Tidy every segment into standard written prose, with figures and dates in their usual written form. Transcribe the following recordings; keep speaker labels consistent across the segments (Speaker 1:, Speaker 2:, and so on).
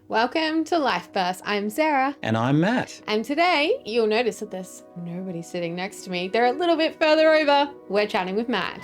Speaker 1: Welcome to Life Burst. I'm Sarah.
Speaker 2: And I'm Matt.
Speaker 1: And today, you'll notice that there's nobody sitting next to me. They're a little bit further over. We're chatting with Matt.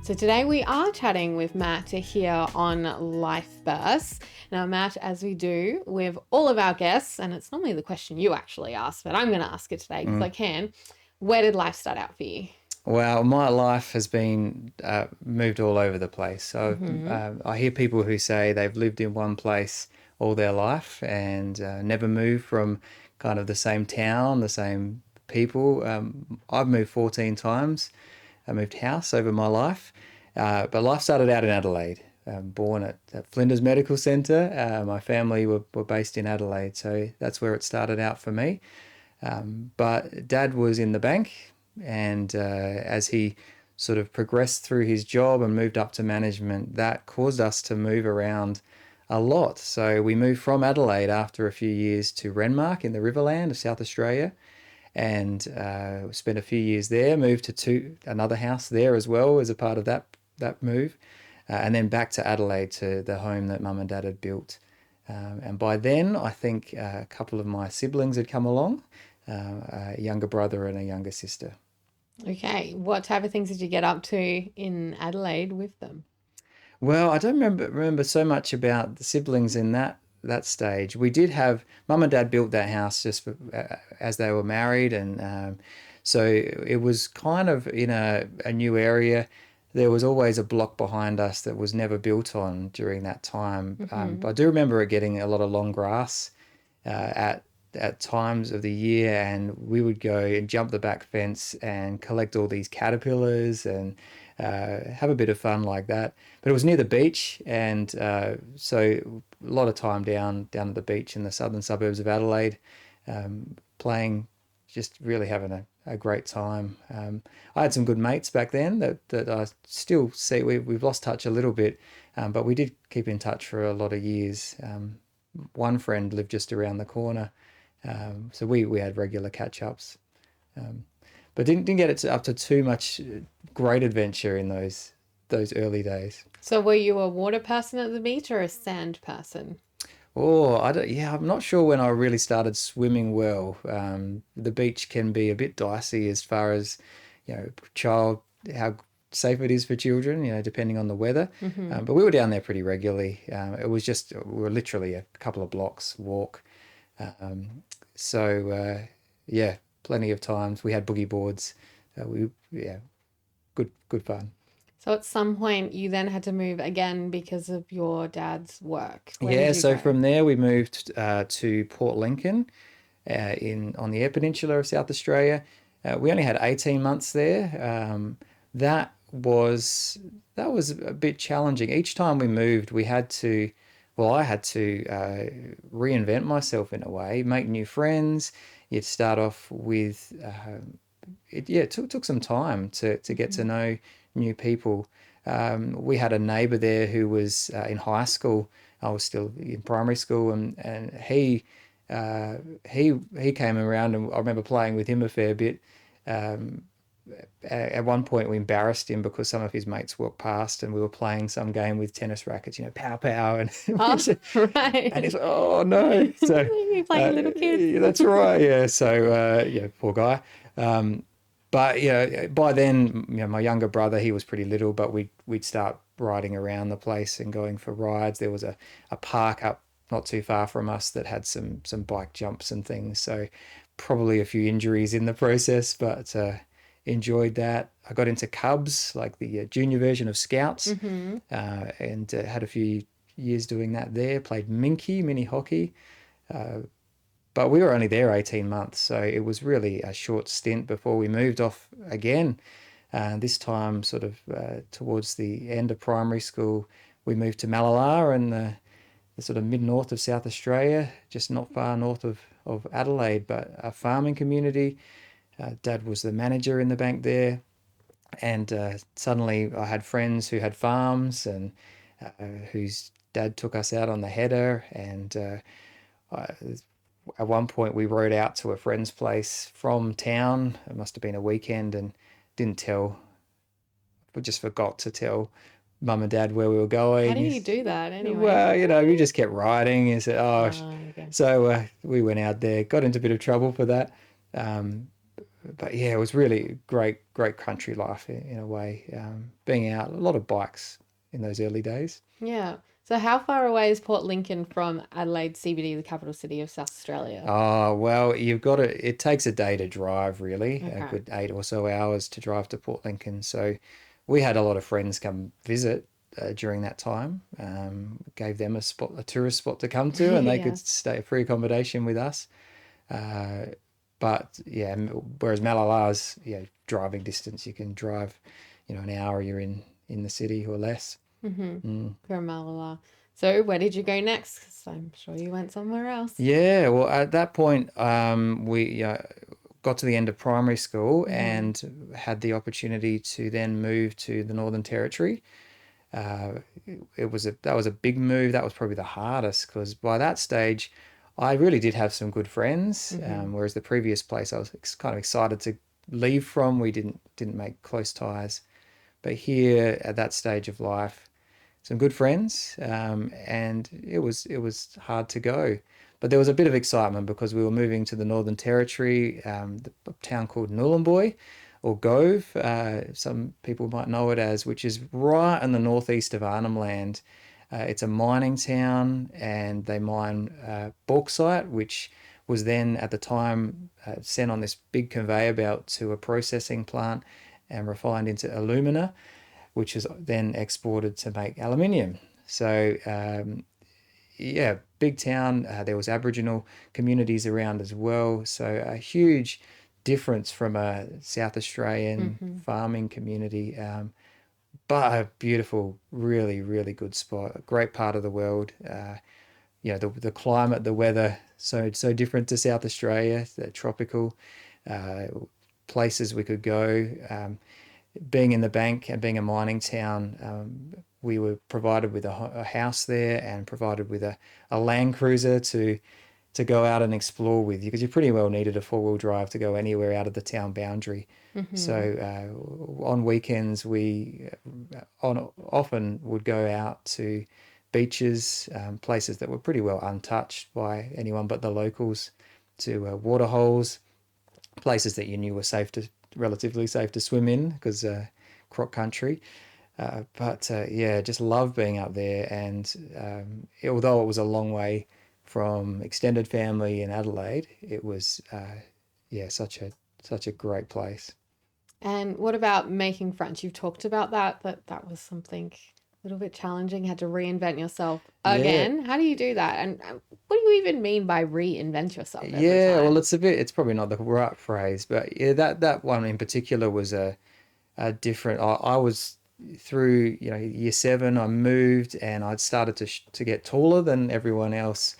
Speaker 1: So today we are chatting with Matt here on Life Burst. Now, Matt, as we do with all of our guests, and it's normally the question you actually ask, but I'm going to ask it today because I can. Where did life start out for you?
Speaker 2: Well, my life has been moved all over the place. So I hear people who say they've lived in one place all their life and never moved from kind of the same town, the same people. I've moved 14 times. I moved house over my life. But life started out in Adelaide. Born at Flinders Medical Centre. My family were based in Adelaide, so that's where it started out for me. But Dad was in the bank, and as he sort of progressed through his job and moved up to management, that caused us to move around a lot. So we moved from Adelaide after a few years to Renmark in the Riverland of South Australia, and spent a few years there, moved to another house there as well as a part of that move, and then back to Adelaide to the home that Mum and Dad had built. And by then, I think a couple of my siblings had come along, a younger brother and a younger sister.
Speaker 1: Okay, what type of things did you get up to in Adelaide with them?
Speaker 2: Well, I don't remember so much about the siblings in that stage. We did have Mum and Dad built that house just for, as they were married, and so it was kind of in a new area. There was always a block behind us that was never built on during that time. But I do remember it getting a lot of long grass at times of the year, and we would go and jump the back fence and collect all these caterpillars and have a bit of fun like that. But it was near the beach, and so a lot of time down at the beach in the southern suburbs of Adelaide, playing, just really having a great time. I had some good mates back then that I still see. We've lost touch a little bit, but we did keep in touch for a lot of years. One friend lived just around the corner, so we had regular catch-ups. But didn't get it up to too much great adventure in those early days.
Speaker 1: So were you a water person at the beach or a sand person?
Speaker 2: Oh, I'm not sure when I really started swimming well. The beach can be a bit dicey as far as, how safe it is for children, depending on the weather. But we were down there pretty regularly. It was just, we were literally a couple of blocks walk. Plenty of times. We had boogie boards. Good fun.
Speaker 1: So at some point you then had to move again because of your dad's work.
Speaker 2: So from there we moved to Port Lincoln on the Eyre Peninsula of South Australia. We only had 18 months there. That was a bit challenging. Each time we moved, I had to reinvent myself in a way, make new friends. You'd start off with, it took some time to get to know new people. We had a neighbour there who was in high school. I was still in primary school, and he came around, and I remember playing with him a fair bit. At one point, we embarrassed him because some of his mates walked past, and we were playing some game with tennis rackets, pow pow, and
Speaker 1: right.
Speaker 2: and he's like, "Oh no!" So
Speaker 1: you playing little kids.
Speaker 2: That's right. Yeah. So poor guy. But by then, my younger brother, he was pretty little, but we'd start riding around the place and going for rides. There was a park up not too far from us that had some bike jumps and things. So probably a few injuries in the process, but enjoyed that. I got into Cubs, like the junior version of Scouts, and had a few years doing that there. Played mini hockey. But we were only there 18 months, so it was really a short stint before we moved off again. This time, sort of towards the end of primary school, we moved to Malala in the sort of mid-north of South Australia, just not far north of Adelaide, but a farming community. Dad was the manager in the bank there, and suddenly I had friends who had farms and whose dad took us out on the header, and at one point we rode out to a friend's place from town. It must have been a weekend, and didn't tell. We just forgot to tell mum and dad where we were going.
Speaker 1: How do you do that anyway?
Speaker 2: Well, you just kept riding and said, oh.
Speaker 1: Okay.
Speaker 2: So we went out there, got into a bit of trouble for that. But yeah, it was really great country life in a way. Being out, a lot of bikes in those early days.
Speaker 1: Yeah. So how far away is Port Lincoln from Adelaide CBD, the capital city of South Australia?
Speaker 2: Oh, well, it takes a day to drive, really, a
Speaker 1: Okay.
Speaker 2: good 8 or so hours to drive to Port Lincoln. So we had a lot of friends come visit during that time, gave them a tourist spot to come to, and they
Speaker 1: Yeah.
Speaker 2: could stay free accommodation with us. But yeah, whereas Malala's, driving distance, you can drive, an hour, you're in the city or less.
Speaker 1: From Malala. So where did you go next? 'Cause I'm sure you went somewhere else.
Speaker 2: Yeah, well, at that point, we got to the end of primary school and had the opportunity to then move to the Northern Territory. That was a big move. That was probably the hardest because by that stage, I really did have some good friends. Whereas the previous place, I was kind of excited to leave from. We didn't make close ties, but here at that stage of life, some good friends, and it was hard to go. But there was a bit of excitement because we were moving to the Northern Territory, a town called Nhulunbuy, or Gove, some people might know it as, which is right in the northeast of Arnhem Land. It's a mining town, and they mine bauxite, which was then at the time sent on this big conveyor belt to a processing plant and refined into alumina, which is then exported to make aluminium. So yeah, big town. There was Aboriginal communities around as well. So a huge difference from a South Australian farming community. But a beautiful, really, really good spot. A great part of the world. The climate, the weather, so different to South Australia. The tropical places we could go. Being in the bank and being a mining town, we were provided with a house there and provided with a Land Cruiser to go out and explore with you, because you pretty well needed a four-wheel drive to go anywhere out of the town boundary. So on weekends, we often would go out to beaches, places that were pretty well untouched by anyone but the locals, to water holes, places that you knew were relatively safe to swim in because croc country. But just love being up there. And although it was a long way from extended family in Adelaide, it was such a great place.
Speaker 1: And what about making friends? You've talked about that was something a little bit challenging. You had to reinvent yourself again. How do you do that? And what do you even mean by reinvent yourself every time?
Speaker 2: Well, it's probably not the right phrase, but yeah, that one in particular was a different. I was through year 7. I moved and I'd started to get taller than everyone else,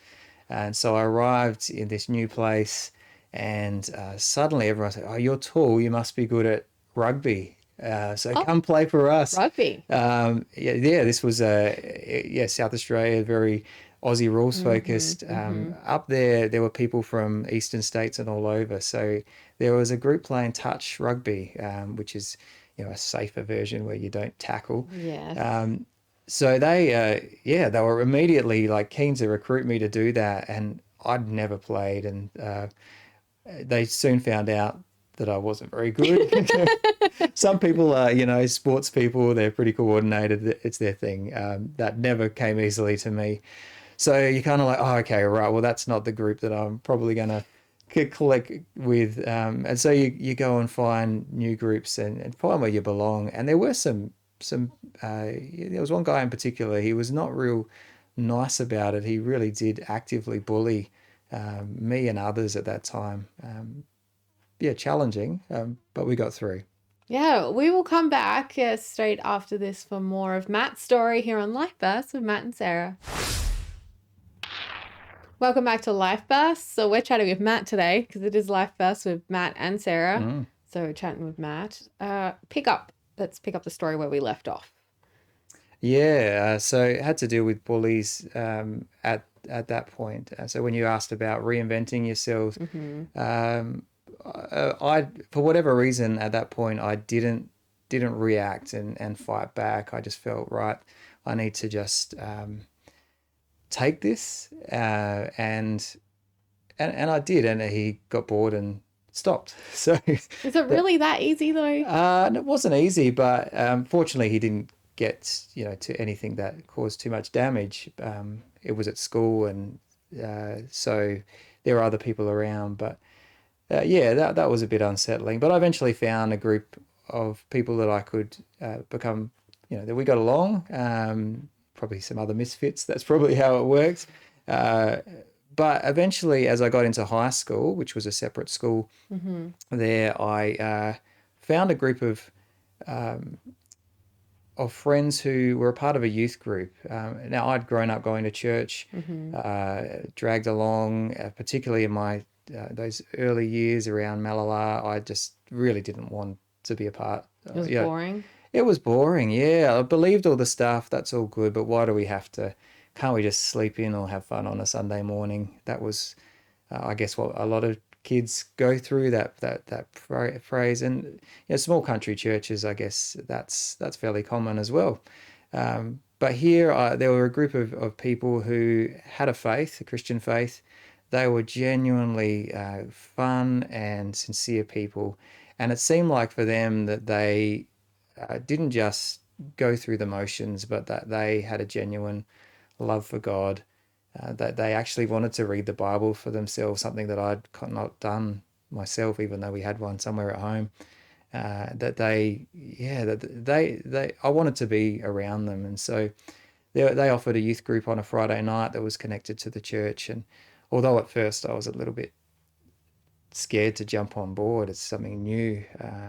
Speaker 2: and so I arrived in this new place, and suddenly everyone said, "Oh, you're tall. You must be good at rugby. Come play for us."
Speaker 1: Rugby.
Speaker 2: This was South Australia, very Aussie rules focused. Up there were people from eastern states and all over. So there was a group playing touch rugby, which is a safer version where you don't tackle.
Speaker 1: Yeah.
Speaker 2: So they were immediately like keen to recruit me to do that, and I'd never played, and they soon found out that I wasn't very good. Some people are, sports people, they're pretty coordinated. It's their thing. That never came easily to me. So you're kind of like, oh, okay, right. Well, that's not the group that I'm probably going to collect with. And so you go and find new groups and find where you belong. And there were there was one guy in particular, he was not real nice about it. He really did actively bully me and others at that time. Challenging, but we got through.
Speaker 1: Yeah, we will come back straight after this for more of Matt's story here on Life Bursts with Matt and Sarah. Welcome back to Life Bursts. So we're chatting with Matt today because it is Life Bursts with Matt and Sarah. So we're chatting with Matt. Let's pick up the story where we left off.
Speaker 2: Yeah, so it had to deal with bullies at at that point. So when you asked about reinventing yourselves, I for whatever reason at that point I didn't react and fight back. I just felt, right, I need to just take this, and I did, and he got bored and stopped. So
Speaker 1: Is it really that easy though?
Speaker 2: and it wasn't easy, but fortunately he didn't get to anything that caused too much damage. It was at school, and so there were other people around, but yeah, that was a bit unsettling. But I eventually found a group of people that I could become, that we got along. Probably some other misfits. That's probably how it works. But eventually, as I got into high school, which was a separate school, there I found a group of friends who were a part of a youth group. Now, I'd grown up going to church, dragged along, particularly in my those early years around Malala. I just really didn't want to be a part.
Speaker 1: It was boring.
Speaker 2: It was boring, yeah. I believed all the stuff. That's all good, but why do we have to? Can't we just sleep in or have fun on a Sunday morning? That was, I guess, what a lot of kids go through. That phrase, and small country churches, I guess that's fairly common as well. But here, there were a group of people who had a faith, a Christian faith. They were genuinely fun and sincere people, and it seemed like for them that they didn't just go through the motions, but that they had a genuine love for God, that they actually wanted to read the Bible for themselves, something that I'd not done myself, even though we had one somewhere at home. I wanted to be around them, and so they offered a youth group on a Friday night that was connected to the church. And although at first I was a little bit scared to jump on board, it's something new.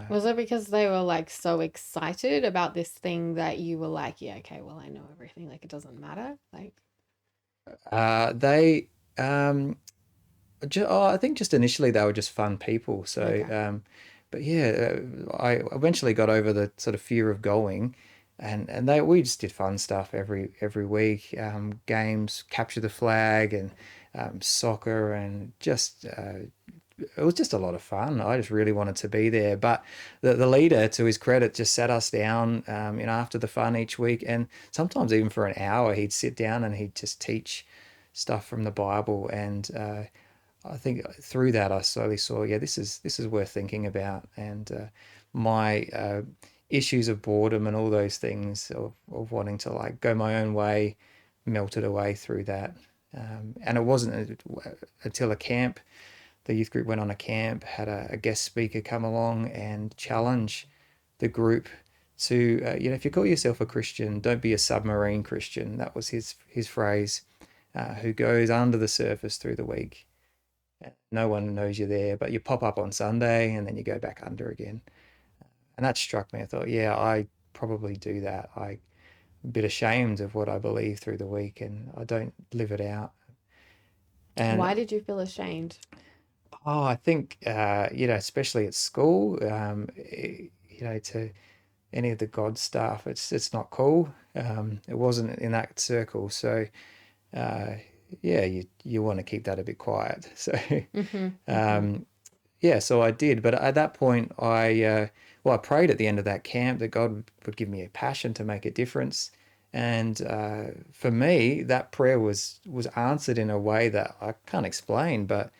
Speaker 1: Was it because they were like so excited about this thing that you were like, yeah, okay, well, I know everything, like it doesn't matter? Like,
Speaker 2: they I think just initially they were just fun people. So
Speaker 1: okay.
Speaker 2: but yeah, I eventually got over the sort of fear of going, and we just did fun stuff every week, games, capture the flag, and soccer, and just it was just a lot of fun. I just really wanted to be there. But the leader, to his credit, just sat us down, after the fun each week, and sometimes even for an hour, he'd sit down and he'd just teach stuff from the Bible. And I think through that, I slowly saw, yeah, this is worth thinking about. And my issues of boredom and all those things of wanting to like go my own way melted away through that. And it wasn't until the youth group went on a camp, had a guest speaker come along and challenge the group to, if you call yourself a Christian, don't be a submarine Christian. That was his phrase, who goes under the surface through the week. No one knows you're there, but you pop up on Sunday and then you go back under again. And that struck me. I thought, yeah, I probably do that. I'm a bit ashamed of what I believe through the week, and I don't live it out. And
Speaker 1: Why did you feel ashamed?
Speaker 2: I think, especially at school, to any of the God stuff, it's not cool. It wasn't in that circle. So, you want to keep that a bit quiet. So, so I did. But at that point, I prayed at the end of that camp that God would give me a passion to make a difference. And for me, that prayer was answered in a way that I can't explain, but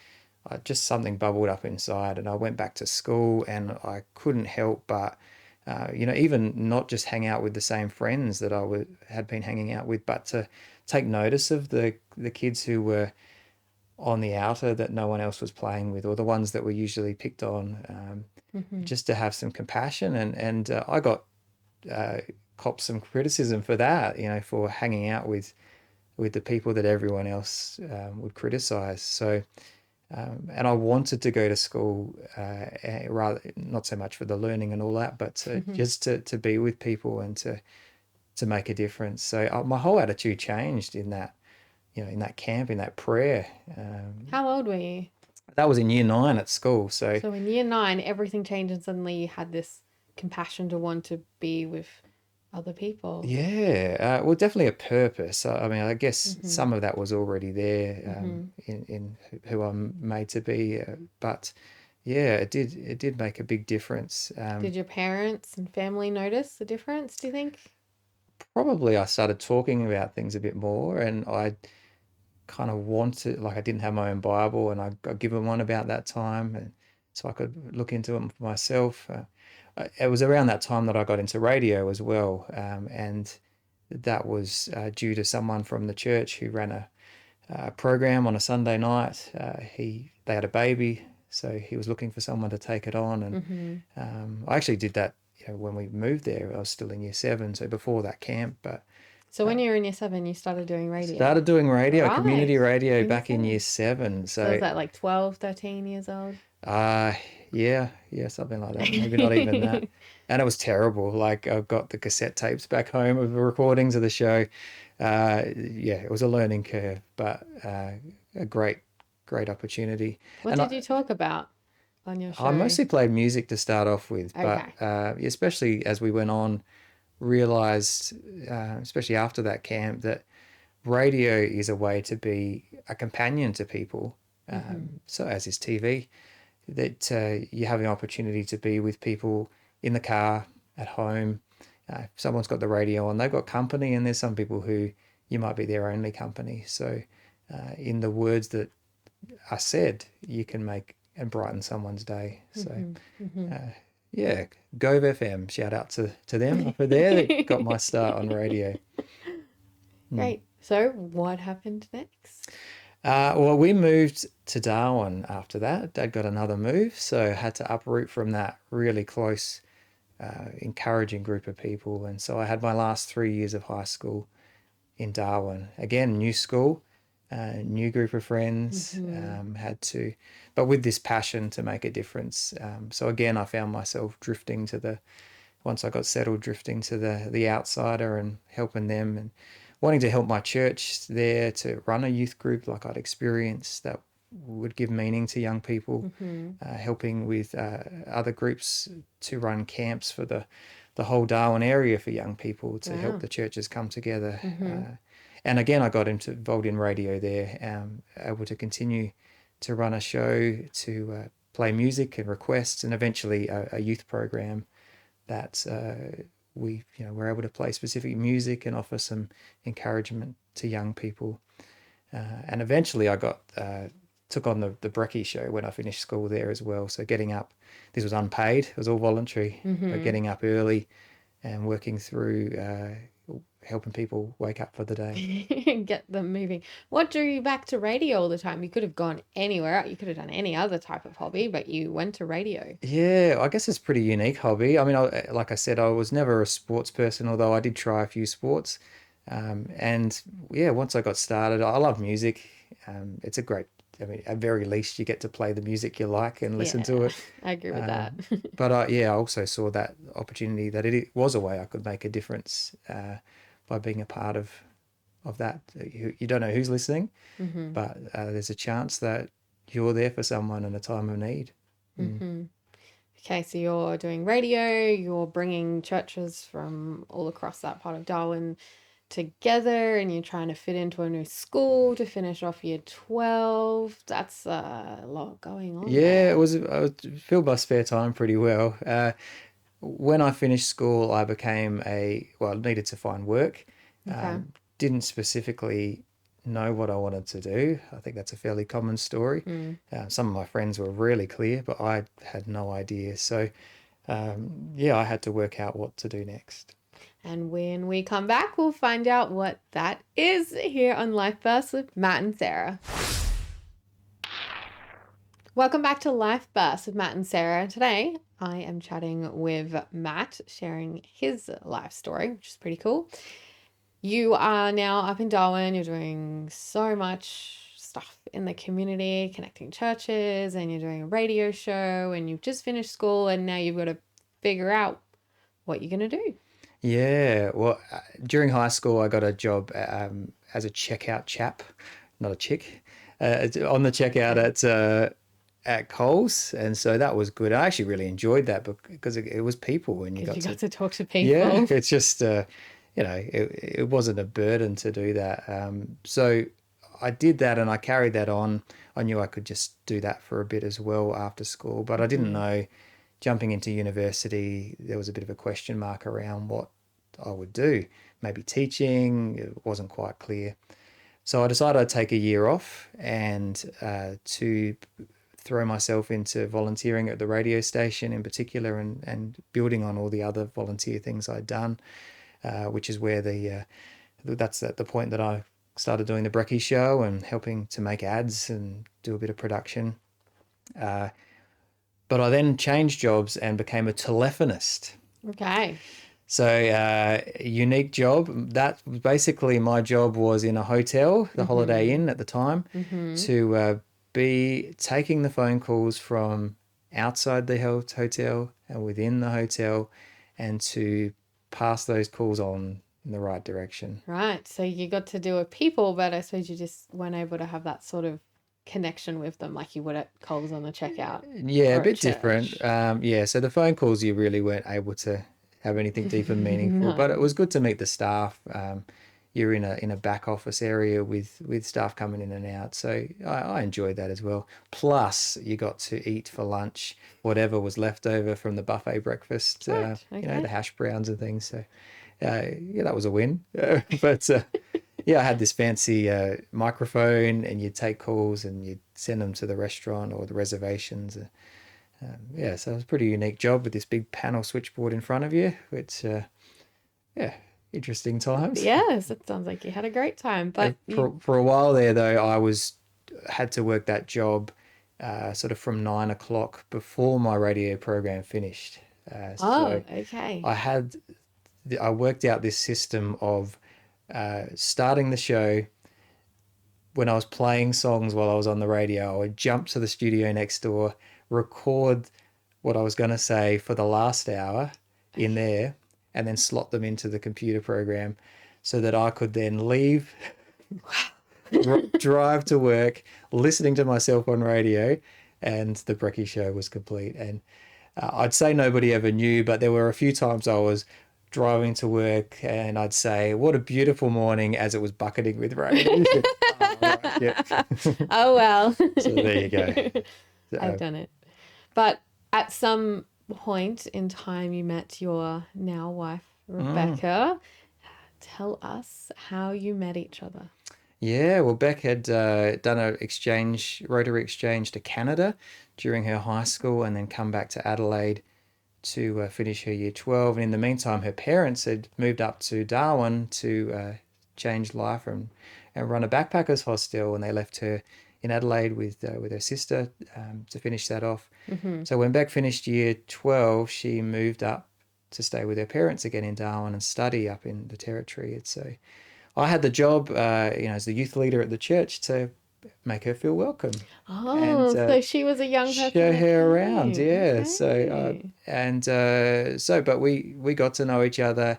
Speaker 2: just something bubbled up inside, and I went back to school, and I couldn't help but, even not just hang out with the same friends that had been hanging out with, but to take notice of the kids who were on the outer that no one else was playing with, or the ones that were usually picked on, just to have some compassion. And I got copped some criticism for that, for hanging out with the people that everyone else would criticize. So. And I wanted to go to school, rather not so much for the learning and all that, but just to be with people and to make a difference. So my whole attitude changed in that, in that camp, in that prayer.
Speaker 1: How old were you?
Speaker 2: That was in year 9 at school. So
Speaker 1: in year 9, everything changed, and suddenly you had this compassion to want to be with other people.
Speaker 2: Yeah, well, definitely a purpose. I mean, I guess
Speaker 1: Mm-hmm.
Speaker 2: some of that was already there
Speaker 1: Mm-hmm.
Speaker 2: in who I'm made to be, but yeah, it did make a big difference.
Speaker 1: Did your parents and family notice the difference, do you think?
Speaker 2: Probably I started talking about things a bit more, and I kind of wanted, like, I didn't have my own Bible, and I got given one about that time, and so I could look into it for myself. It was around that time that I got into radio as well, and that was due to someone from the church who ran a program on a Sunday night. They had a baby, so he was looking for someone to take it on, and
Speaker 1: Mm-hmm.
Speaker 2: I actually did that. When we moved there, I was still in year seven, so before that camp. But
Speaker 1: So when you were in year seven, you started doing radio.
Speaker 2: started doing radio,
Speaker 1: Right.
Speaker 2: community radio,
Speaker 1: In year
Speaker 2: back in year
Speaker 1: seven.
Speaker 2: seven.
Speaker 1: So is
Speaker 2: So,
Speaker 1: that like 12, 13 years old?
Speaker 2: uh, yeah, something like that. Maybe not even that. And it was terrible. Like, I've got the cassette tapes back home of the recordings of the show. Yeah, it was a learning curve, but a great opportunity.
Speaker 1: What
Speaker 2: And
Speaker 1: did you talk about on your
Speaker 2: I
Speaker 1: show?
Speaker 2: mostly played music to start off with, but
Speaker 1: Okay.
Speaker 2: especially as we went on, realized, especially after that camp, that radio is a way to be a companion to people.
Speaker 1: Mm-hmm.
Speaker 2: So as is TV, that you have the opportunity to be with people in the car, at home. If someone's got the radio on, they've got company, and there's some people who you might be their only company. So, in the words that are said, you can make and brighten someone's day. So,
Speaker 1: Mm-hmm. Mm-hmm.
Speaker 2: yeah, Gove FM, shout out to them over there that got my start on radio.
Speaker 1: Great. So what happened next?
Speaker 2: Well, we moved to Darwin after that. Dad got another move, so had to uproot from that really close, encouraging group of people. And so I had my last 3 years of high school in Darwin. Again, new school, new group of friends,
Speaker 1: Mm-hmm.
Speaker 2: but with this passion to make a difference. So again, I found myself once I got settled, drifting to the outsider and helping them, and wanting to help my church there to run a youth group like I'd experienced that would give meaning to young people,
Speaker 1: Mm-hmm.
Speaker 2: helping with other groups to run camps for the whole Darwin area for young people to help
Speaker 1: Wow.
Speaker 2: the churches come together.
Speaker 1: Mm-hmm.
Speaker 2: And again, I got involved in radio there, able to continue to run a show, to play music and requests, and eventually a youth program that we were able to play specific music and offer some encouragement to young people. And eventually I took on the brekkie show when I finished school there as well. So getting up, this was unpaid, it was all voluntary, but
Speaker 1: Mm-hmm.
Speaker 2: getting up early and working through helping people wake up for the day.
Speaker 1: Get them moving. What drew you back to radio all the time? You could have gone anywhere. You could have done any other type of hobby, but you went to radio.
Speaker 2: Yeah, I guess it's a pretty unique hobby. I mean, like I said, I was never a sports person, although I did try a few sports. And yeah, once I got started, I love music. It's a great, I mean, at very least, you get to play the music you like and listen to
Speaker 1: Yeah,
Speaker 2: it.
Speaker 1: I agree with that.
Speaker 2: But yeah, I also saw that opportunity that it was a way I could make a difference by being a part of that. You don't know who's listening,
Speaker 1: Mm-hmm.
Speaker 2: but there's a chance that you're there for someone in a time of need.
Speaker 1: Mm-hmm. Okay, so you're doing radio, you're bringing churches from all across that part of Darwin together, and you're trying to fit into a new school to finish off year 12. That's a lot going on
Speaker 2: Yeah,
Speaker 1: there.
Speaker 2: I filled my spare time pretty well. When I finished school, I needed to find work.
Speaker 1: Okay.
Speaker 2: Didn't specifically know what I wanted to do. I think that's a fairly common story.
Speaker 1: Mm.
Speaker 2: Some of my friends were really clear, but I had no idea. So, yeah, I had to work out what to do next.
Speaker 1: And when we come back, we'll find out what that is here on Life Burst with Matt and Sarah. Welcome back to Life Burst with Matt and Sarah. Today, I am chatting with Matt, sharing his life story, which is pretty cool. You are now up in Darwin. You're doing so much stuff in the community, connecting churches, and you're doing a radio show, and you've just finished school, and now you've got to figure out what you're going to do.
Speaker 2: Yeah, well, during high school, I got a job as a checkout chap, not a chick, on the checkout at Coles, and so that was good. I actually really enjoyed that because it was people, and you got
Speaker 1: to talk to people.
Speaker 2: yeah, it's just it wasn't a burden to do that. So I did that, and I carried that on. I knew I could just do that for a bit as well after school, but I didn't know jumping into university, there was a bit of a question mark around what I would do. Maybe teaching, it wasn't quite clear. So I decided I'd take a year off and to throw myself into volunteering at the radio station in particular, and building on all the other volunteer things I'd done, which is where that's at the point that I started doing the Brekkie Show and helping to make ads and do a bit of production. But I then changed jobs and became a telephonist.
Speaker 1: Okay.
Speaker 2: So unique job. That basically my job was in a hotel, the Holiday Inn at the time, to be taking the phone calls from outside the hotel and within the hotel, and to pass those calls on in the right direction.
Speaker 1: Right. So you got to do a people, but I suppose you just weren't able to have that sort of connection with them like you would at Coles on the checkout.
Speaker 2: Yeah, a bit different. So the phone calls you really weren't able to have anything deep and meaningful, but it was good to meet the staff. You're in a back office area with staff coming in and out, so I enjoyed that as well. Plus, you got to eat for lunch whatever was left over from the buffet breakfast.
Speaker 1: Right. Okay.
Speaker 2: The hash browns and things. So that was a win. But I had this fancy microphone, and you'd take calls and you'd send them to the restaurant or the reservations. So it was a pretty unique job with this big panel switchboard in front of you, which, interesting times.
Speaker 1: Yes, it sounds like you had a great time. But
Speaker 2: for a while there, though, I had to work that job sort of from 9 o'clock before my radio program finished.
Speaker 1: Okay.
Speaker 2: I worked out this system of starting the show. When I was playing songs while I was on the radio, I would jump to the studio next door, record what I was going to say for the last hour in there, and then slot them into the computer program so that I could then leave, drive to work, listening to myself on radio, and the Brekkie Show was complete. And I'd say nobody ever knew, but there were a few times I was driving to work and I'd say, "What a beautiful morning," as it was bucketing with rain.
Speaker 1: Oh, well.
Speaker 2: So there you go.
Speaker 1: I've done it. But at some point in time, you met your now wife, Rebecca. Tell us how you met each other.
Speaker 2: Yeah, well, Beck had done a rotary exchange to Canada during her high school, and then come back to Adelaide to finish her year 12. And in the meantime, her parents had moved up to Darwin to change life and run a backpackers hostel, and they left her in Adelaide with her sister to finish that off. So when Beck finished year 12, she moved up to stay with her parents again in Darwin and study up in the Territory. And so I had the job, as the youth leader at the church, to make her feel welcome.
Speaker 1: Oh, and, so she was a young person.
Speaker 2: Show her around, yeah.
Speaker 1: Okay.
Speaker 2: But we got to know each other,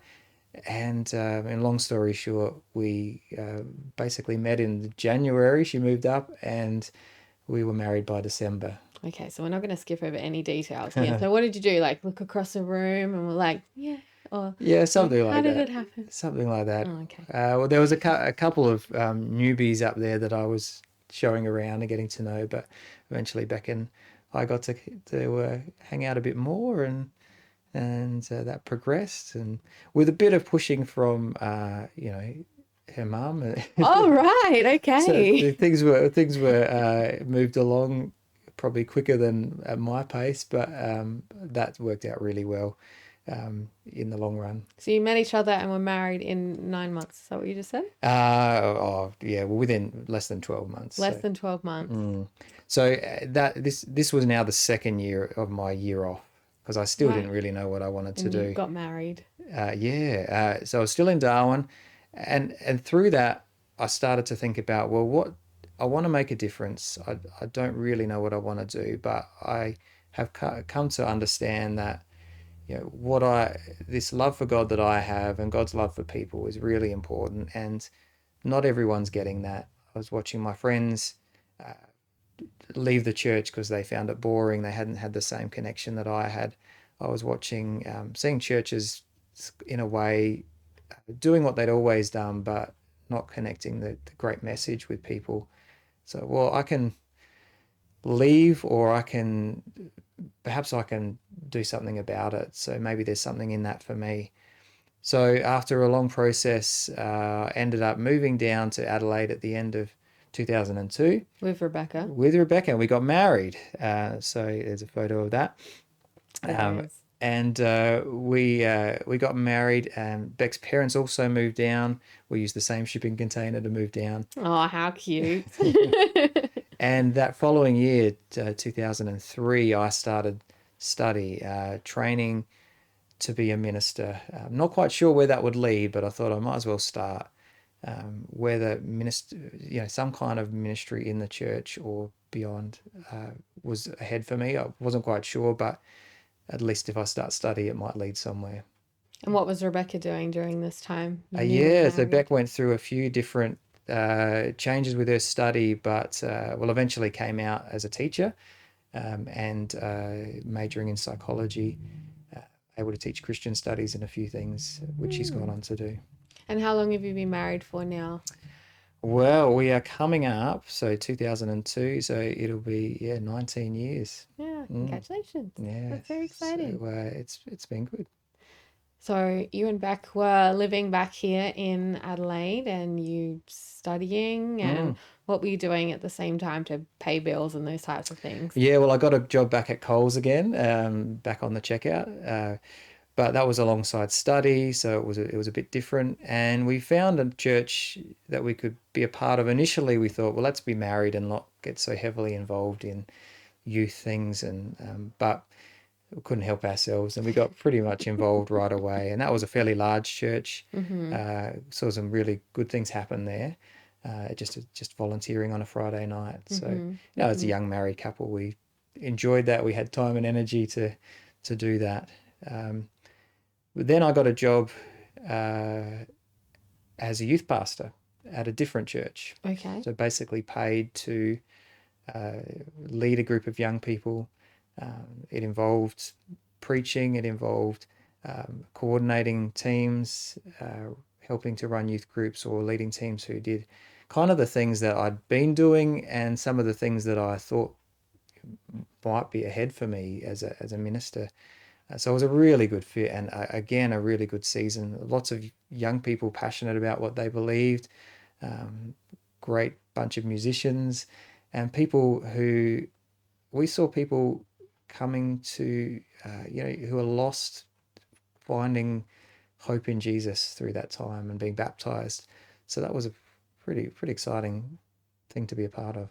Speaker 2: and in long story short, we basically met in January. She moved up, and we were married by December.
Speaker 1: Okay, so we're not going to skip over any details here. So what did you do? Like look across the room and we're like, yeah. Or
Speaker 2: something like that.
Speaker 1: How did it happen?
Speaker 2: Something like that.
Speaker 1: Oh, okay.
Speaker 2: Well, there was a couple of newbies up there that I was showing around and getting to know, but eventually Beck and I got to hang out a bit more, and that progressed, and with a bit of pushing from her mum.
Speaker 1: Oh, right, okay.
Speaker 2: So things were moved along probably quicker than at my pace, but that worked out really well in the long run.
Speaker 1: So you met each other and were married in 9 months. Is that what you just said?
Speaker 2: Within less than 12 months.
Speaker 1: Less than 12 months.
Speaker 2: So this was now the second year of my year off, because I still didn't really know what I wanted to do.
Speaker 1: You got married.
Speaker 2: So I was still in Darwin, and through that I started to think about, well, what I want to make a difference. I don't really know what I want to do, but I have come to understand that this love for God that I have, and God's love for people, is really important, and not everyone's getting that. I was watching my friends leave the church because they found it boring. They hadn't had the same connection that I had. I was watching, seeing churches in a way doing what they'd always done, but not connecting the great message with people. So, well, I can leave, or perhaps I can do something about it. So maybe there's something in that for me. So after a long process, ended up moving down to Adelaide at the end of 2002
Speaker 1: With Rebecca.
Speaker 2: And we got married. So there's a photo of that. And we got married, and Beck's parents also moved down. We used the same shipping container to move down.
Speaker 1: Oh, how cute.
Speaker 2: And that following year, 2003, I started training to be a minister. Not quite sure where that would lead, but I thought I might as well start. Whether some kind of ministry in the church or beyond was ahead for me. I wasn't quite sure, but at least if I start study, it might lead somewhere.
Speaker 1: And what was Rebecca doing during this time?
Speaker 2: So Beck went through a few different changes with her study, but eventually came out as a teacher and majoring in psychology, able to teach Christian studies and a few things, which she's gone on to do.
Speaker 1: And how long have you been married for now?
Speaker 2: Well, we are coming up, so 2002, so it'll be 19 years.
Speaker 1: Yeah, congratulations.
Speaker 2: Yeah,
Speaker 1: that's very exciting.
Speaker 2: So it's been good.
Speaker 1: So you and Beck were living back here in Adelaide, and you studying, and what were you doing at the same time to pay bills and those types of things?
Speaker 2: Yeah, well, I got a job back at Coles again, back on the checkout. But that was alongside study, so it was a bit different. And we found a church that we could be a part of. Initially, we thought, well, let's be married and not get so heavily involved in youth things. But we couldn't help ourselves, and we got pretty much involved right away. And that was a fairly large church. Saw some really good things happen there. Just volunteering on a Friday night. So, as a young married couple, we enjoyed that. We had time and energy to do that. But then I got a job as a youth pastor at a different church.
Speaker 1: Okay.
Speaker 2: So basically paid to lead a group of young people. It involved preaching. It involved coordinating teams, helping to run youth groups, or leading teams who did kind of the things that I'd been doing and some of the things that I thought might be ahead for me as a minister. So it was a really good fit, and again, a really good season. Lots of young people passionate about what they believed, great bunch of musicians, and we saw people coming to, who are lost, finding hope in Jesus through that time and being baptized. So that was a pretty exciting thing to be a part of.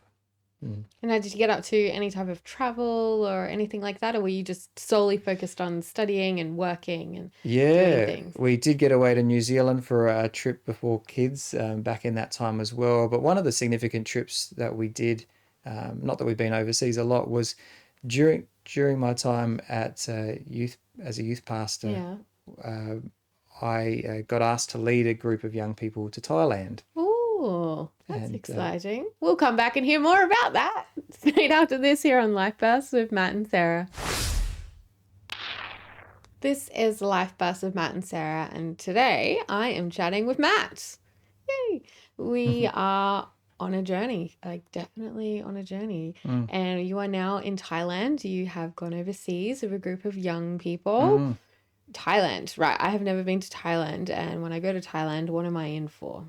Speaker 1: And now, did you get up to any type of travel or anything like that, or were you just solely focused on studying and working and doing things?
Speaker 2: We did get away to New Zealand for a trip before kids back in that time as well. But one of the significant trips that we did, not that we've been overseas a lot, was during my time at as a youth pastor. I got asked to lead a group of young people to Thailand.
Speaker 1: Oh, that's exciting. We'll come back and hear more about that straight after this here on Life Bursts with Matt and Sarah. This is Life Bursts with Matt and Sarah, and today I am chatting with Matt. Yay! We are on a journey, definitely on a journey. And you are now in Thailand. You have gone overseas with a group of young people. Thailand, right. I have never been to Thailand, and when I go to Thailand, what am I in for?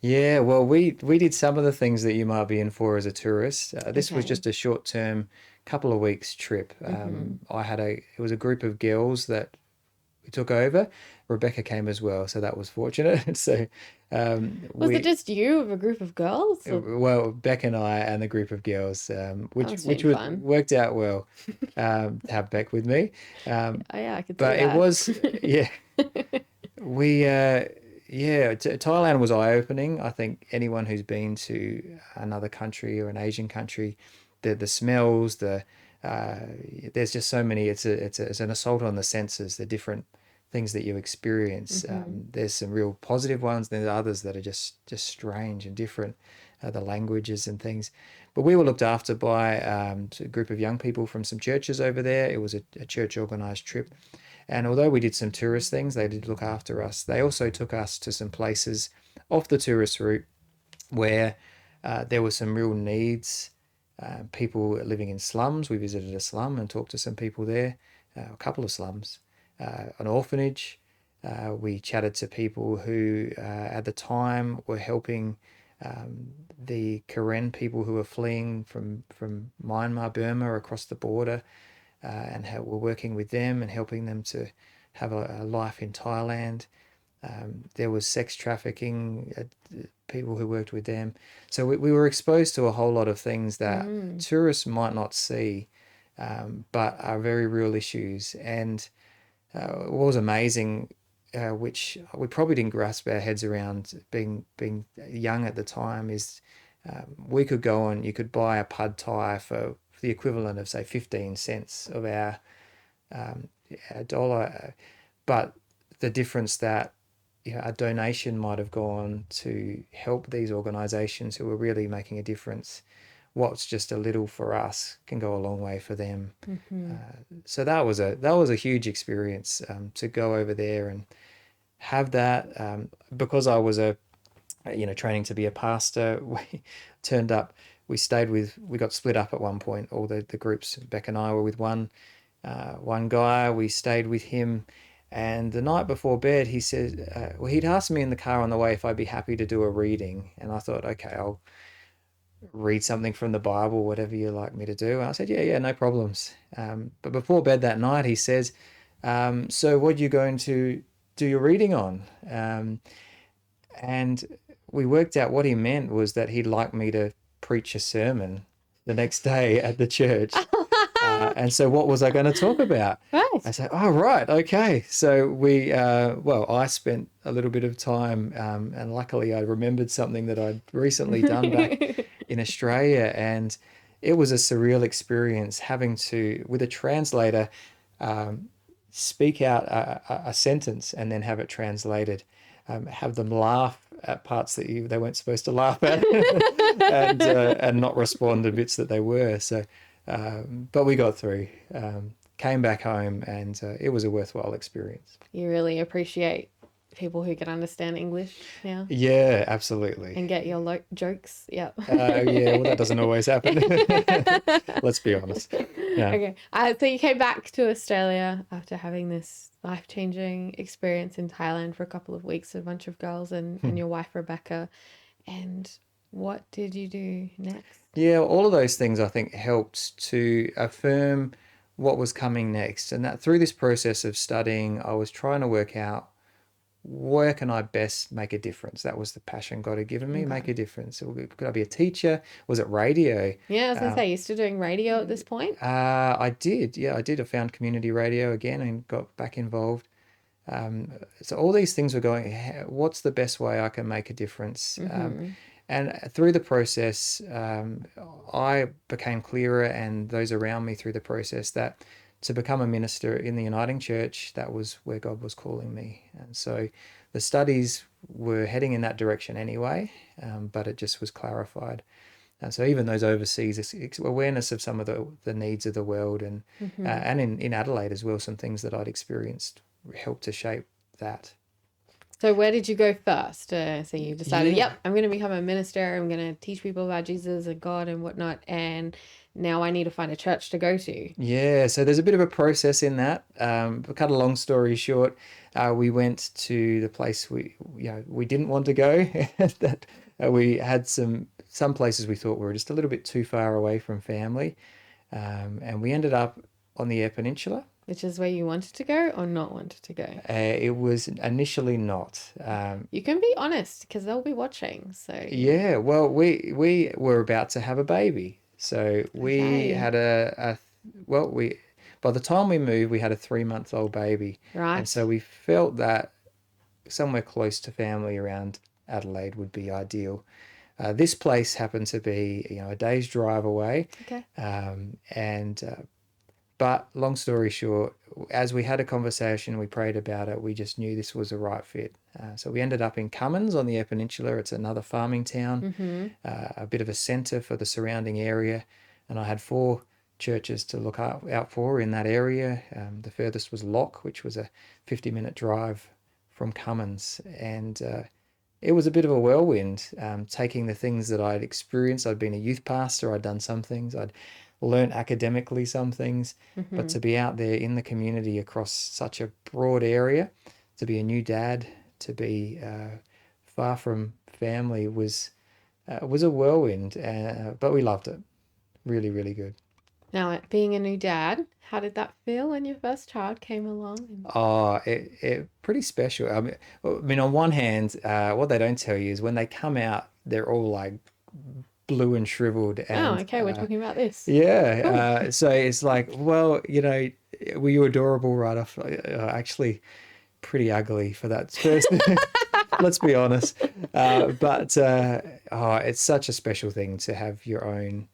Speaker 2: Yeah, well, we did some of the things that you might be in for as a tourist. This was just a short-term, couple of weeks trip. It was a group of girls that we took over. Rebecca came as well, so that was fortunate. So,
Speaker 1: was it just you with a group of girls?
Speaker 2: Well, Beck and I and the group of girls, which worked out well. Have Beck with me.
Speaker 1: I could.
Speaker 2: But it was we. Thailand was eye-opening. I think anyone who's been to another country or an Asian country, the smells, there's just so many. It's an assault on the senses. The different things that you experience. There's some real positive ones. There's others that are just strange and different. The languages and things, But we were looked after by a group of young people from some churches over there. It was a church organised trip. And although we did some tourist things, they did look after us. They also took us to some places off the tourist route where there were some real needs. People living in slums. We visited a slum and talked to some people there, a couple of slums, an orphanage. We chatted to people who at the time were helping the Karen people who were fleeing from Myanmar, Burma, across the border, and how we're working with them and helping them to have a life in Thailand. There was sex trafficking, people who worked with them. So we were exposed to a whole lot of things that tourists might not see, but are very real issues. And what was amazing, which we probably didn't grasp our heads around being young at the time, is we could go and you could buy a pad thai for the equivalent of, say, 15 cents of our dollar. But the difference that a donation might have gone to help these organisations who are really making a difference. What's just a little for us can go a long way for them. So that was a huge experience to go over there and have that. Because I was training to be a pastor. We turned up. We got split up at one point. All the groups. Beck and I were with one guy. We stayed with him. And the night before bed, he said, he'd asked me in the car on the way if I'd be happy to do a reading. And I thought, okay, I'll read something from the Bible, whatever you like me to do. And I said, yeah, no problems. But before bed that night, he says, so what are you going to do your reading on? And we worked out what he meant was that he'd like me to preach a sermon the next day at the church. And so what was I going to talk about?
Speaker 1: Right.
Speaker 2: I said, oh, right, okay. So I spent a little bit of time, and luckily I remembered something that I'd recently done back in Australia, and it was a surreal experience having to, with a translator, speak out a sentence and then have it translated, have them laugh at parts that they weren't supposed to laugh at, and not respond to bits that they were. So. But we got through, came back home, and it was a worthwhile experience.
Speaker 1: You really appreciate people who can understand English now?
Speaker 2: Yeah, absolutely.
Speaker 1: And get your jokes? Yep.
Speaker 2: Yeah, well, that doesn't always happen. Let's be honest. Yeah.
Speaker 1: Okay. So you came back to Australia after having this life-changing experience in Thailand for a couple of weeks with a bunch of girls and your wife, Rebecca. And what did you do next?
Speaker 2: Yeah, all of those things I think helped to affirm what was coming next. And that through this process of studying, I was trying to work out where can I best make a difference. That was the passion God had given me, make a difference. Could I be a teacher? Was it radio?
Speaker 1: Yeah, I was going to say, you still doing radio at this point?
Speaker 2: I did. Yeah, I did. I found community radio again and got back involved. So all these things were going, what's the best way I can make a difference? And through the process, I became clearer, and those around me through the process, that to become a minister in the Uniting Church, that was where God was calling me. And so the studies were heading in that direction anyway, but it just was clarified. And so even those overseas awareness of some of the needs of the world, and in Adelaide as well, some things that I'd experienced helped to shape that.
Speaker 1: So where did you go first? So you decided, yep, I'm going to become a minister. I'm going to teach people about Jesus and God and whatnot. And now I need to find a church to go to. Yeah.
Speaker 2: So there's a bit of a process in that. To cut a long story short, we went to the place we didn't want to go. That we had some places we thought were just a little bit too far away from family. And we ended up on the Eyre Peninsula.
Speaker 1: Which is where you wanted to go or not wanted to go?
Speaker 2: It was initially not.
Speaker 1: You can be honest because they'll be watching. So
Speaker 2: yeah, well, we were about to have a baby, so we had by the time we moved, we had a 3-month-old baby,
Speaker 1: right?
Speaker 2: And so we felt that somewhere close to family around Adelaide would be ideal. This place happened to be a day's drive away,
Speaker 1: okay,
Speaker 2: and But long story short, as we had a conversation, we prayed about it, we just knew this was the right fit. So we ended up in Cummins on the Eyre Peninsula. It's another farming town, a bit of a centre for the surrounding area. And I had 4 churches to look out for in that area. The furthest was Lock, which was a 50-minute drive from Cummins. And it was a bit of a whirlwind, taking the things that I'd experienced. I'd been a youth pastor, I'd done some things, I'd learned academically some things, but to be out there in the community across such a broad area, to be a new dad, to be far from family was a whirlwind, but we loved it. Really, really good.
Speaker 1: Now, being a new dad, how did that feel when your first child came along?
Speaker 2: Oh, it pretty special. I mean, on one hand, what they don't tell you is when they come out, they're all like blue and shriveled. And,
Speaker 1: okay, we're talking about this.
Speaker 2: Yeah. So it's like, well, were you adorable right off? Actually, pretty ugly for that first. Let's be honest. But it's such a special thing to have your own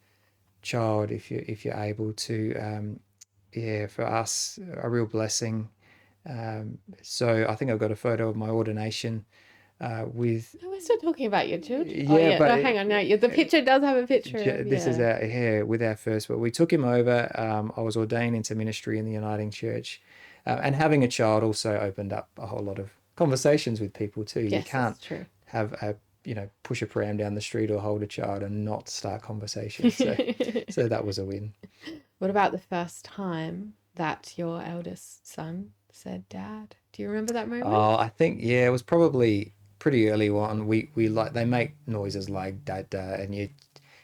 Speaker 2: child if you're able to. For us, a real blessing. So I think I've got a photo of my ordination with.
Speaker 1: No, we're still talking about your children.
Speaker 2: Yeah, but
Speaker 1: hang on. No, the picture does have a picture.
Speaker 2: This is with our first, but we took him over. I was ordained into ministry in the Uniting Church, and having a child also opened up a whole lot of conversations with people too.
Speaker 1: Yes,
Speaker 2: you can't
Speaker 1: that's true.
Speaker 2: have a push a pram down the street or hold a child and not start conversations. So that was a win.
Speaker 1: What about the first time that your eldest son said "Dad"? Do you remember that moment?
Speaker 2: Oh, I think it was probably pretty early on. We like they make noises like "dad," and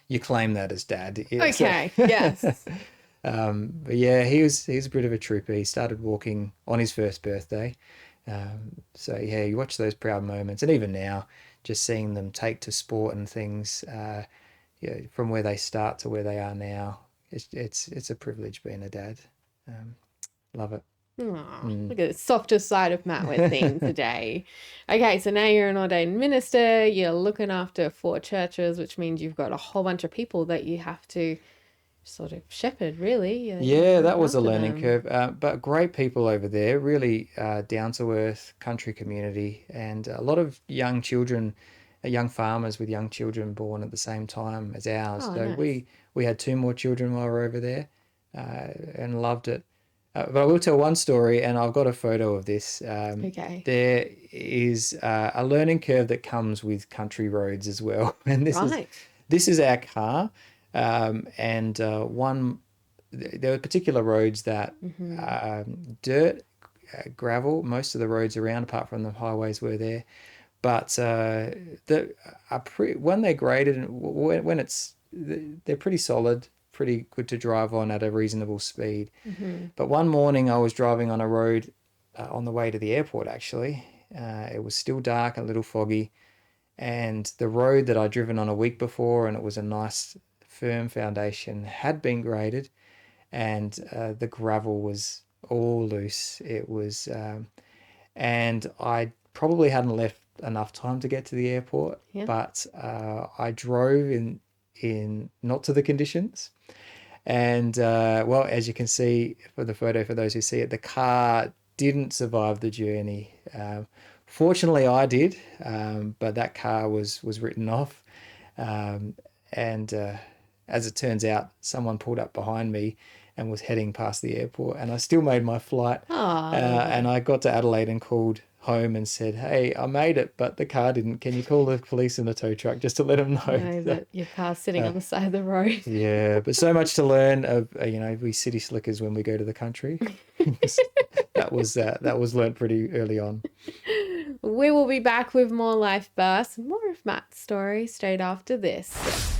Speaker 2: you claim that as dad.
Speaker 1: Okay. Yes.
Speaker 2: But yeah, he's a bit of a trooper. He started walking on his first birthday. So yeah, you watch those proud moments, and even now, just seeing them take to sport and things, from where they start to where they are now, it's a privilege being a dad. Love it.
Speaker 1: Look at the softer side of Matt we're seeing today. Okay, so now you're an ordained minister. You're looking after 4 churches, which means you've got a whole bunch of people that you have to sort of shepherd, really.
Speaker 2: Yeah, that was a learning curve. But great people over there, really down to earth country community, and a lot of young children, young farmers with young children born at the same time as ours.
Speaker 1: Oh,
Speaker 2: So
Speaker 1: nice.
Speaker 2: we had 2 more children while we were over there, and loved it. But I will tell one story, and I've got a photo of this.
Speaker 1: Okay.
Speaker 2: There is a learning curve that comes with country roads as well, and this is our car. And there were particular roads that dirt, gravel. Most of the roads around, apart from the highways, were there. But when they're graded and they're pretty solid, pretty good to drive on at a reasonable speed. But one morning I was driving on a road on the way to the airport. Actually, it was still dark, a little foggy, and the road that I'd driven on a week before, and it was a nice firm foundation, had been graded, and the gravel was all loose. It was, and I probably hadn't left enough time to get to the airport, but I drove in not to the conditions, and as you can see for the photo, for those who see it, the car didn't survive the journey. Fortunately, I did, but that car was written off, and as it turns out, someone pulled up behind me and was heading past the airport, and I still made my flight. And I got to Adelaide and called home and said, "Hey, I made it, but the car didn't. Can you call the police and the tow truck just to let them know
Speaker 1: that your car's sitting on the side of the road?"
Speaker 2: Yeah, but so much to learn of, we city slickers when we go to the country. That was learnt pretty early on.
Speaker 1: We will be back with more life bursts, more of Matt's story straight after this.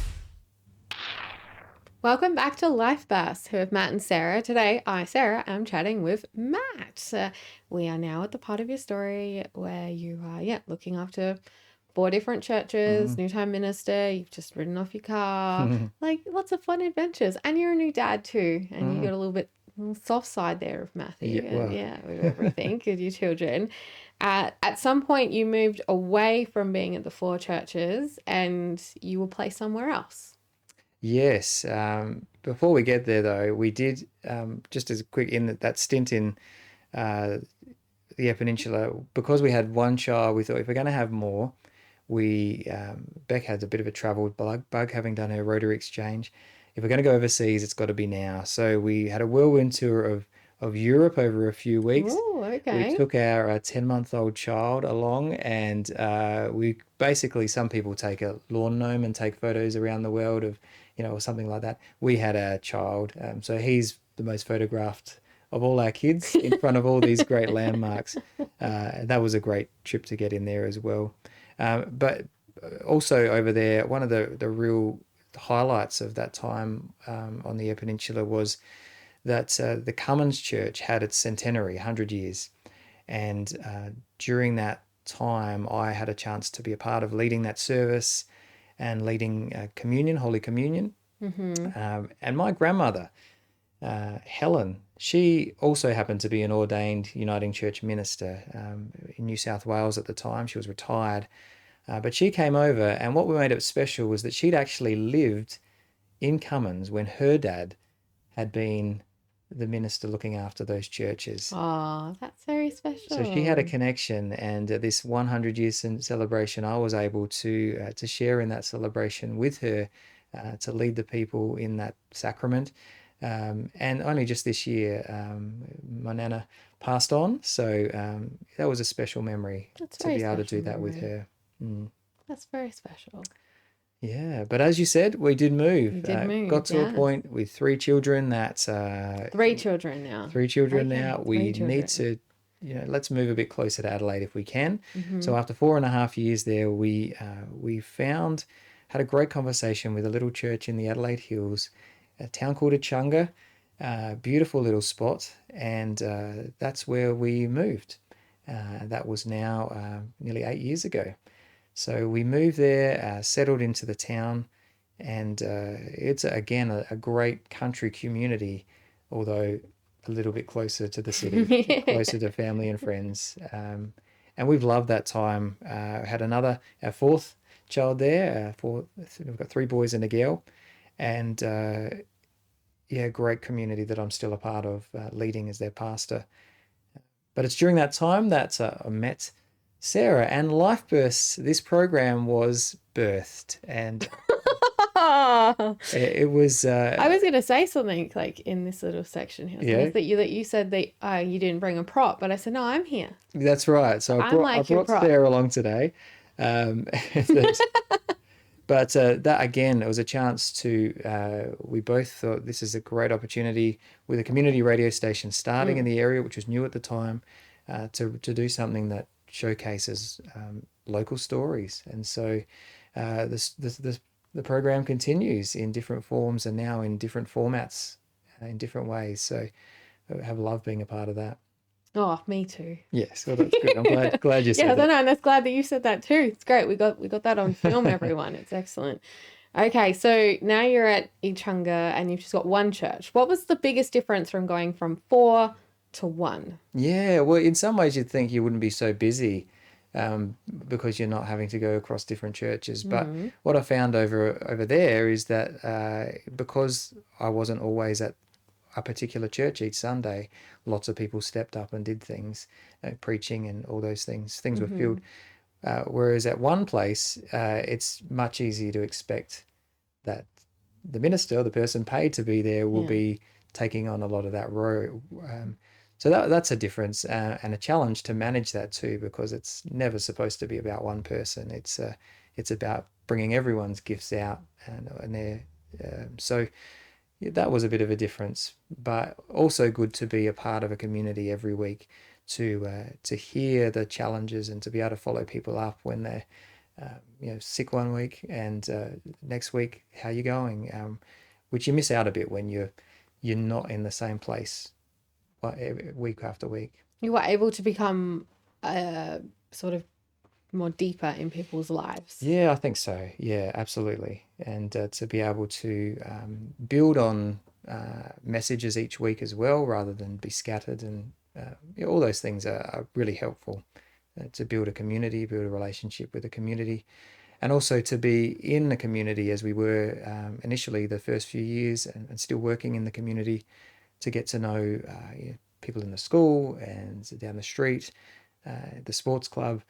Speaker 1: Welcome back to Life Bursts with Matt and Sarah. Today, I, Sarah, am chatting with Matt. We are now at the part of your story where you are, looking after 4 different churches, new time minister, you've just ridden off your car, like lots of fun adventures. And you're a new dad too, and you got a little soft side there of Matthew. With everything, with your children. At some point, you moved away from being at the 4 churches and you will play somewhere else.
Speaker 2: Yes. Before we get there, though, we did, just as a quick, in that stint in uh, the Eyre Peninsula, because we had one child, we thought if we're going to have more, Beck has a bit of a travel bug, having done her Rotary exchange. If we're going to go overseas, it's got to be now. So we had a whirlwind tour of Europe over a few weeks.
Speaker 1: Oh,
Speaker 2: We
Speaker 1: okay.
Speaker 2: took our 10-month-old child along, and we basically, some people take a lawn gnome and take photos around the world of, or something like that. We had our child, so he's the most photographed of all our kids in front of all these great landmarks. That was a great trip to get in there as well. But also over there, one of the real highlights of that time on the Eyre Peninsula was that the Cummins Church had its centenary, 100 years. And during that time, I had a chance to be a part of leading that service and leading communion, Holy Communion. And my grandmother, Helen, she also happened to be an ordained Uniting Church minister in New South Wales at the time. She was retired. But she came over, and what made it special was that she'd actually lived in Cummins when her dad had been the minister looking after those churches.
Speaker 1: Oh, that's very
Speaker 2: So she had a
Speaker 1: special.
Speaker 2: connection, and at this 100 years celebration, I was able to share in that celebration with her, to lead the people in that sacrament. And only just this year, my nana passed on, so that was a special memory
Speaker 1: That's
Speaker 2: to
Speaker 1: very
Speaker 2: be able to do
Speaker 1: special
Speaker 2: that with
Speaker 1: memory.
Speaker 2: her. Mm.
Speaker 1: That's very special.
Speaker 2: Yeah, but as you said, we did move.
Speaker 1: You did
Speaker 2: Got
Speaker 1: move,
Speaker 2: to a
Speaker 1: yes.
Speaker 2: point with three children that
Speaker 1: Three children now.
Speaker 2: three children
Speaker 1: Okay,
Speaker 2: now.
Speaker 1: three
Speaker 2: We need
Speaker 1: children.
Speaker 2: to, let's move a bit closer to Adelaide if we can.
Speaker 1: Mm-hmm.
Speaker 2: So after 4.5 years there, we had a great conversation with a little church in the Adelaide Hills, a town called Echunga, beautiful little spot, and that's where we moved. That was now nearly 8 years ago. So we moved there, settled into the town, and it's again a great country community, although a little bit closer to the city, closer to family and friends. And we've loved that time. Had our fourth child there. We've got three boys and a girl, and yeah, great community that I'm still a part of, leading as their pastor. But it's during that time that I met Sarah, and Life Bursts, this program was birthed, and it was
Speaker 1: I was going to say something like in this little section here.
Speaker 2: yeah,
Speaker 1: That you said that you didn't bring a prop, but I said no, I'm here.
Speaker 2: that's right. So
Speaker 1: I'm
Speaker 2: I
Speaker 1: like your
Speaker 2: brought
Speaker 1: prop.
Speaker 2: Sarah along today, um, but that again, it was a chance to. We both thought this is a great opportunity with a community radio station starting in the area, which was new at the time, to do something that showcases local stories. And so the program continues in different forms and now in different formats, in different ways. So I have loved being a part of that.
Speaker 1: Oh, me too.
Speaker 2: Yes, well, that's good. I'm glad you
Speaker 1: Yeah,
Speaker 2: said
Speaker 1: I
Speaker 2: that.
Speaker 1: know, and that's glad that you said that too. It's great. We got that on film, everyone. It's excellent. Okay, so now you're at Echunga and you've just got one church. What was the biggest difference from going from 4 to 1?
Speaker 2: Yeah, well, in some ways you'd think you wouldn't be so busy, because you're not having to go across different churches. But what I found over there is that because I wasn't always at a particular church each Sunday, lots of people stepped up and did things, preaching and all those things. Things were filled. Whereas at one place, it's much easier to expect that the minister, the person paid to be there, will be taking on a lot of that role. So that's a difference, and a challenge to manage that too, because it's never supposed to be about one person. It's about bringing everyone's gifts out, and their so yeah, that was a bit of a difference, but also good to be a part of a community every week, to hear the challenges and to be able to follow people up when they're sick one week, and next week how you going, which you miss out a bit when you're not in the same place week after week.
Speaker 1: You were able to become sort of more deeper in people's lives.
Speaker 2: Yeah, I think so. Yeah, absolutely. And to be able to build on messages each week as well, rather than be scattered, and all those things are really helpful, to build a community, build a relationship with a community. and also to be in the community as we were initially the first few years, and still working in the community, to get to know people in the school and down the street, the sports club.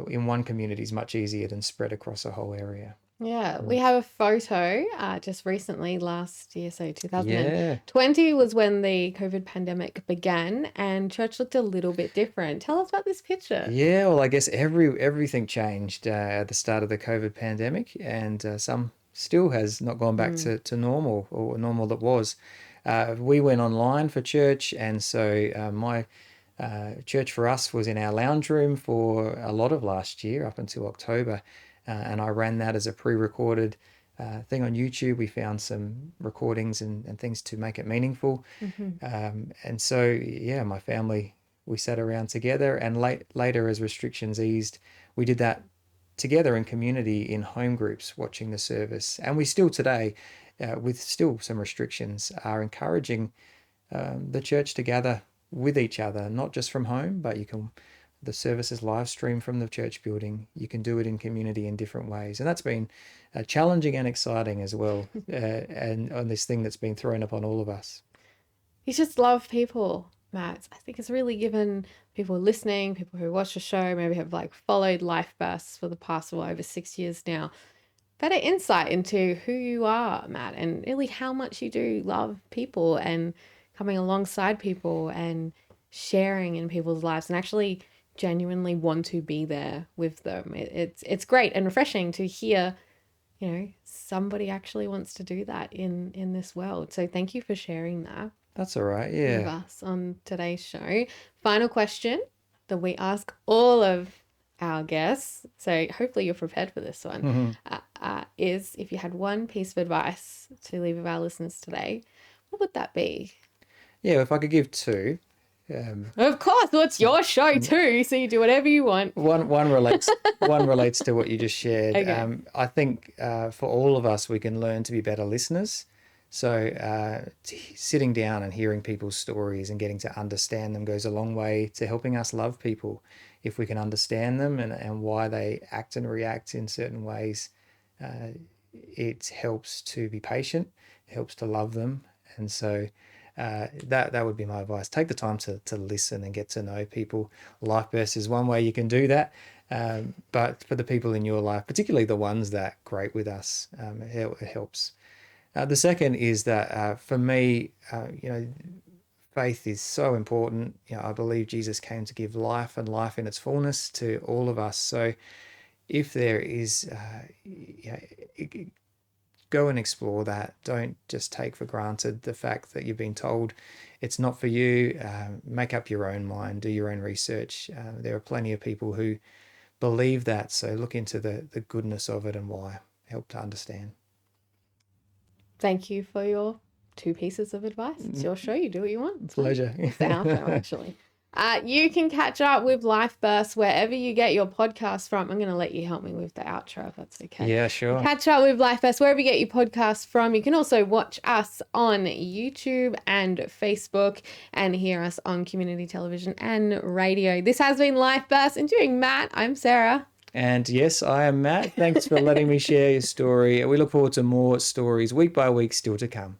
Speaker 2: In one community is much easier than spread across a whole area.
Speaker 1: Yeah, we have a photo just recently last year, so 2020
Speaker 2: Yeah.
Speaker 1: was when the COVID pandemic began, and church looked a little bit different. Tell us about this picture.
Speaker 2: Yeah, well, I guess everything changed at the start of the COVID pandemic, and some still has not gone back to normal, or normal that was. We went online for church, and so my church for us was in our lounge room for a lot of last year, up until October, and I ran that as a pre-recorded thing on YouTube. We found some recordings and things to make it meaningful. And so, yeah, my family, we sat around together, and later as restrictions eased, we did that together in community in home groups, watching the service. And we still today, with still some restrictions, are encouraging the church to gather with each other, not just from home, but the service is live streamed from the church building. You can do it in community in different ways. And that's been challenging and exciting as well, and on this thing that's been thrown upon all of us.
Speaker 1: You just love people, Matt. I think it's really given people listening, people who watch the show, maybe have like followed Life Bursts for the past over 6 years now, better insight into who you are, Matt, and really how much you do love people and coming alongside people and sharing in people's lives, and actually genuinely want to be there with them. It's great and refreshing to hear, somebody actually wants to do that in this world. So thank you for sharing that.
Speaker 2: That's all right. Yeah.
Speaker 1: With us on today's show. Final question that we ask all of our guests, so hopefully you're prepared for this one, is if you had one piece of advice to leave with our listeners today, what would that be?
Speaker 2: Yeah, if I could give two.
Speaker 1: Of course, well, it's your show too, so you do whatever you want.
Speaker 2: One relates to what you just shared.
Speaker 1: Okay.
Speaker 2: I think for all of us, we can learn to be better listeners. So sitting down and hearing people's stories and getting to understand them goes a long way to helping us love people. If we can understand them and why they act and react in certain ways, it helps to be patient. It helps to love them. And so that would be my advice. Take the time to listen and get to know people. Life Burst is one way you can do that. But for the people in your life, particularly the ones that grate with us, it helps. The second is that for me, faith is so important. I believe Jesus came to give life and life in its fullness to all of us. So if there is, go and explore that. Don't just take for granted the fact that you've been told it's not for you. Make up your own mind, do your own research. There are plenty of people who believe that. So look into the goodness of it and why. Help to understand.
Speaker 1: Thank you for your two pieces of advice. It's your show. You do what you want.
Speaker 2: Pleasure.
Speaker 1: It's our show, actually. You can catch up with Life Burst wherever you get your podcast from. I'm going to let you help me with the outro if that's okay.
Speaker 2: Yeah, sure.
Speaker 1: Catch up with Life Burst wherever you get your podcasts from. You can also watch us on YouTube and Facebook and hear us on community television and radio. This has been Life Burst. And during Matt, I'm Sarah.
Speaker 2: And yes, I am Matt. Thanks for letting me share your story. We look forward to more stories week by week still to come.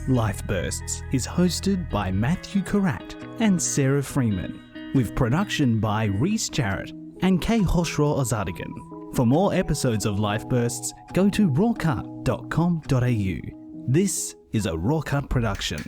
Speaker 3: Life Bursts is hosted by Matthew Carratt and Sarah Freeman, with production by Rhys, Jarrett and Keykhosrow Azadegan. For more episodes of Life Bursts, go to rawcut.com.au. This is a RawCut production.